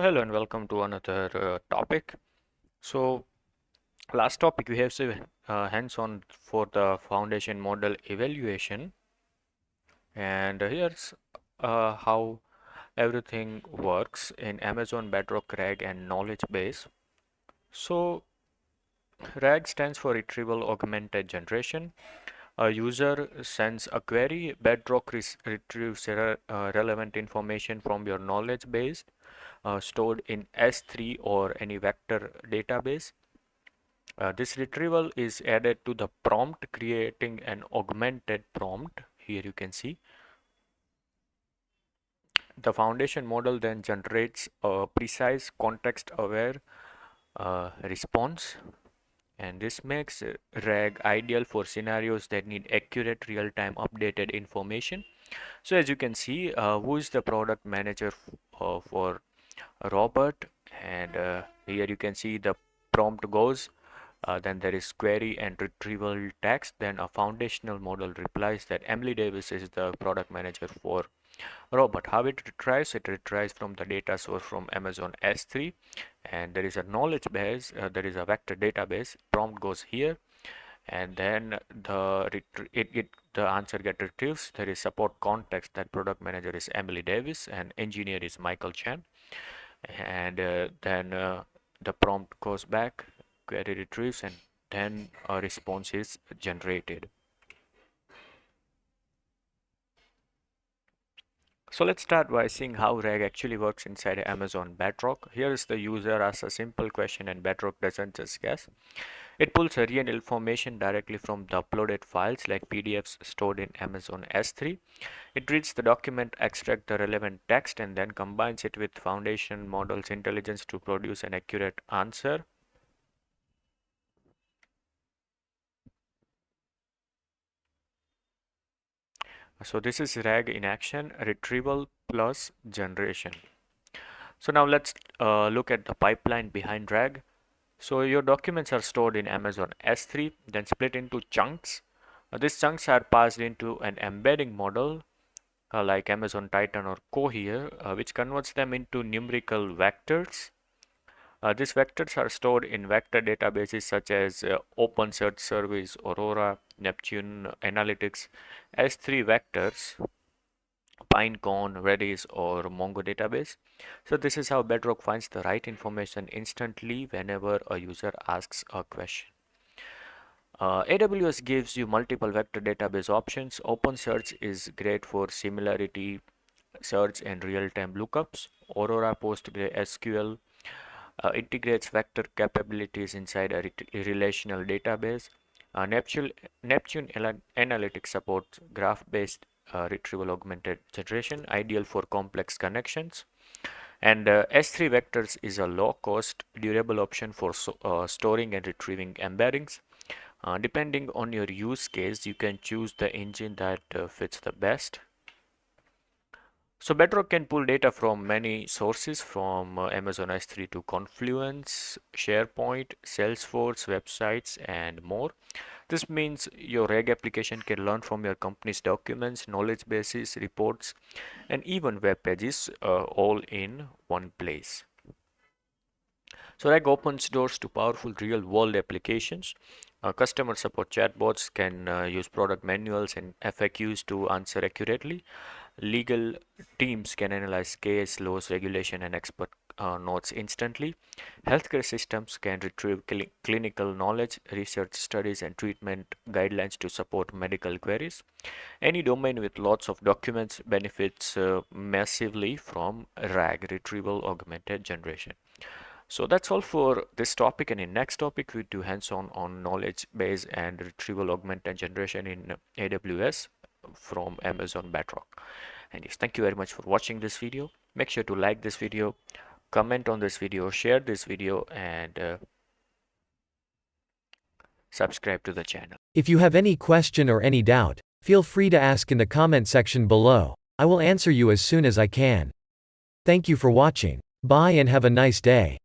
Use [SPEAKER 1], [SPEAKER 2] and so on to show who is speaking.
[SPEAKER 1] So hello and welcome to another topic. So last topic we have hands-on for the foundation model evaluation, and here's how everything works in Amazon Bedrock RAG and knowledge base. So RAG stands for Retrieval-Augmented Generation. A user sends a query, Bedrock retrieves relevant information from your knowledge base stored in S3 or any vector database. This retrieval is added to the prompt, creating an augmented prompt. Here you can see the foundation model then generates a precise context-aware response, and this makes RAG ideal for scenarios that need accurate real-time updated information. So as you can see, who is the product manager for Robert, and here you can see the prompt goes. Then there is query and retrieval text. Then a foundational model replies that Emily Davis is the product manager for Robert. How it retrieves? It retrieves from the data source from Amazon S3, and there is a knowledge base. There is a vector database. Prompt goes here, and then the answer get retrieves. There is support context that product manager is Emily Davis and engineer is Michael Chen, and then the prompt goes back, query retrieves, and then a response is generated. So let's start by seeing how RAG actually works inside Amazon Bedrock. Here is the user asks a simple question and Bedrock doesn't just guess. It pulls a real information directly from the uploaded files like PDFs stored in Amazon S3. It reads the document, extracts the relevant text, and then combines it with foundation model's intelligence to produce an accurate answer. So this is RAG in action, retrieval plus generation. So now let's look at the pipeline behind RAG. So your documents are stored in Amazon S3, then split into chunks. These chunks are passed into an embedding model like Amazon Titan or Cohere, which converts them into numerical vectors. These vectors are stored in vector databases such as OpenSearch Service, Aurora, Neptune Analytics. S3 vectors, Pinecone, Redis, or Mongo database. So this is how Bedrock finds the right information instantly whenever a user asks a question. AWS gives you multiple vector database options. OpenSearch is great for similarity search and real-time lookups. Aurora PostgreSQL integrates vector capabilities inside a relational database. Neptune Analytics supports graph-based retrieval-augmented generation, ideal for complex connections. And S3 Vectors is a low-cost, durable option for storing and retrieving embeddings. Depending on your use case, you can choose the engine that fits the best. So Bedrock can pull data from many sources, from Amazon S3 to Confluence, SharePoint, Salesforce, websites, and more. This means your RAG application can learn from your company's documents, knowledge bases, reports, and even web pages all in one place. So RAG opens doors to powerful real-world applications. Customer support chatbots can use product manuals and FAQs to answer accurately. Legal teams can analyze case, laws, regulation, and expert notes instantly. Healthcare systems can retrieve clinical knowledge, research studies, and treatment guidelines to support medical queries. Any domain with lots of documents benefits massively from RAG, Retrieval Augmented Generation. So that's all for this topic, and in next topic we do hands-on on knowledge base and retrieval augmented generation in AWS from Amazon Bedrock. And yes, thank you very much for watching this video. Make sure to like this video, comment on this video, share this video, and subscribe to the channel.
[SPEAKER 2] If you have any question or any doubt, feel free to ask in the comment section below. I will answer you as soon as I can. Thank you for watching. Bye and have a nice day.